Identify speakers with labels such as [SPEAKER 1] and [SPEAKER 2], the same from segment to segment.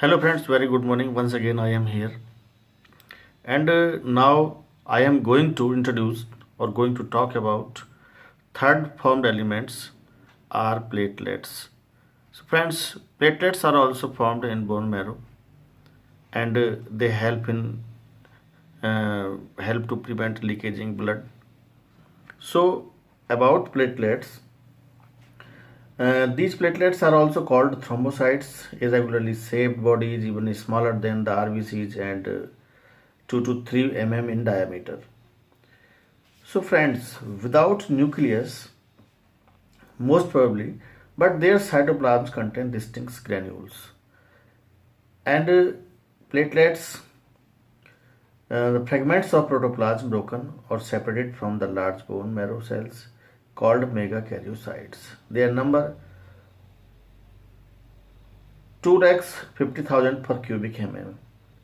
[SPEAKER 1] Hello friends, very good morning. Once again I am here and now I am going to introduce or going to talk about third formed elements are platelets. So friends, platelets are also formed in bone marrow and they help to prevent leakaging blood. So about platelets, these platelets are also called thrombocytes, irregularly shaped bodies even smaller than the RBCs and 2 to 3 mm in diameter. So friends, without nucleus, most probably, but their cytoplasms contain distinct granules. And platelets, the fragments of protoplasm broken or separated from the large bone marrow cells called megakaryocytes. Their number 2 lakhs 50,000 per cubic mm.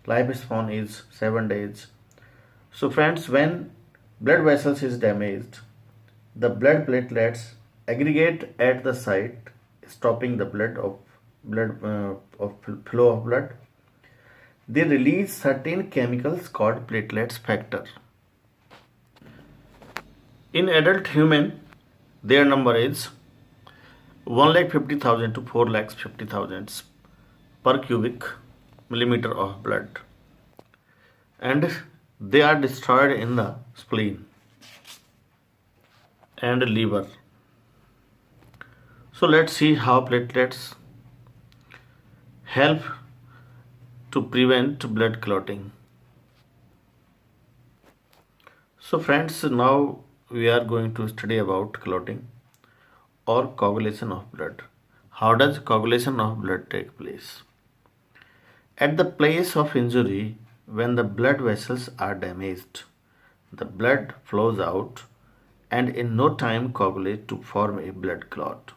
[SPEAKER 1] Lifespan is 7 days. So friends, when blood vessels is damaged, the blood platelets aggregate at the site, stopping the flow of blood. They release certain chemicals called platelets factor. In adult human, their number is 1,50,000 to 4,50,000 per cubic millimeter of blood, and they are destroyed in the spleen and liver. So let's see how platelets help to prevent blood clotting. So friends, now we are going to study about clotting or coagulation of blood. How does coagulation of blood take place? At the place of injury, when the blood vessels are damaged, the blood flows out and in no time coagulate to form a blood clot.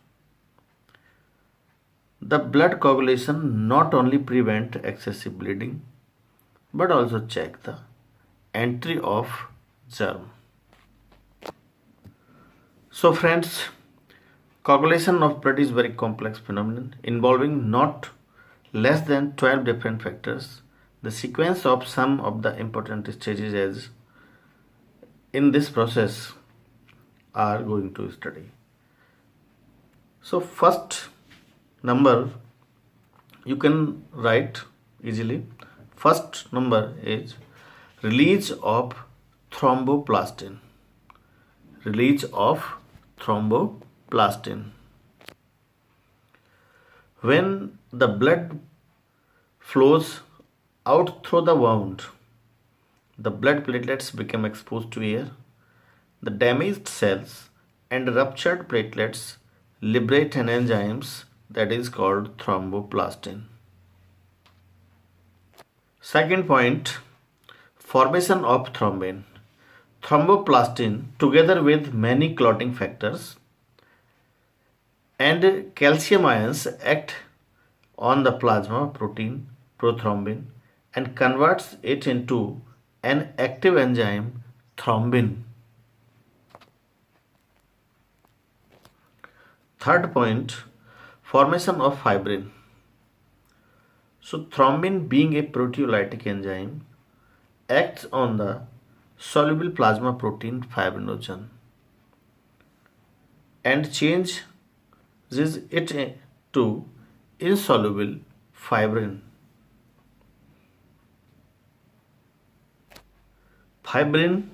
[SPEAKER 1] The blood coagulation not only prevent excessive bleeding but also check the entry of germ. So friends, coagulation of blood is very complex phenomenon involving not less than 12 different factors. The sequence of some of the important stages as in this process are going to study. So first number you can write easily. First number is release of thromboplastin. Release of thromboplastin. When the blood flows out through the wound, the blood platelets become exposed to air. The damaged cells and ruptured platelets liberate an enzymes that is called thromboplastin. Second point, formation of thrombin. Thromboplastin together with many clotting factors and calcium ions act on the plasma protein prothrombin and converts it into an active enzyme thrombin. Third point, formation of fibrin. So thrombin being a proteolytic enzyme acts on the soluble plasma protein fibrinogen and changes it to insoluble fibrin. Fibrin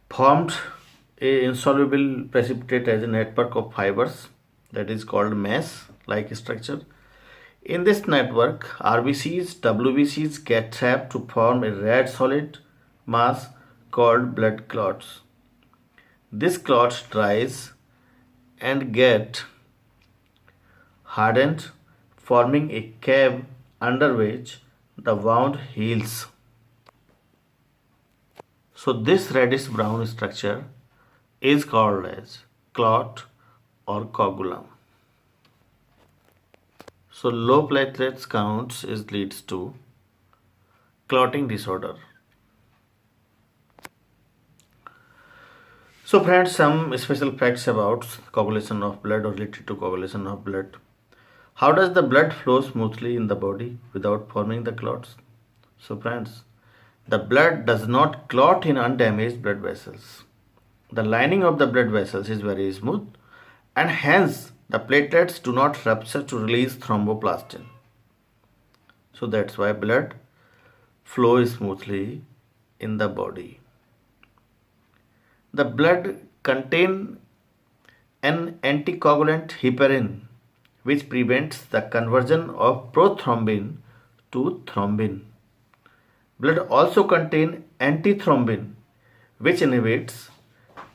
[SPEAKER 1] formed a insoluble precipitate as a network of fibers that is called mesh like structure. In this network, RBCs, WBCs get trapped to form a red solid mass called blood clots. This clot dries and get hardened, forming a cave under which the wound heals. So this reddish brown structure is called as clot or coagulum. So low platelets counts leads to clotting disorder. So friends, some special facts about coagulation of blood or related to coagulation of blood. How does the blood flow smoothly in the body without forming the clots? So, friends, the blood does not clot in undamaged blood vessels. The lining of the blood vessels is very smooth, and hence the platelets do not rupture to release thromboplastin. So that's why blood flows smoothly in the body. The blood contains an anticoagulant heparin which prevents the conversion of prothrombin to thrombin. Blood also contains antithrombin which inhibits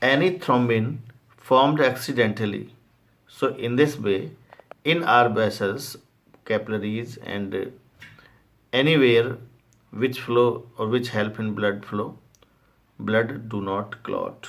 [SPEAKER 1] any thrombin formed accidentally. So in this way, in our vessels, capillaries and anywhere which flow or which help in blood flow, blood do not clot.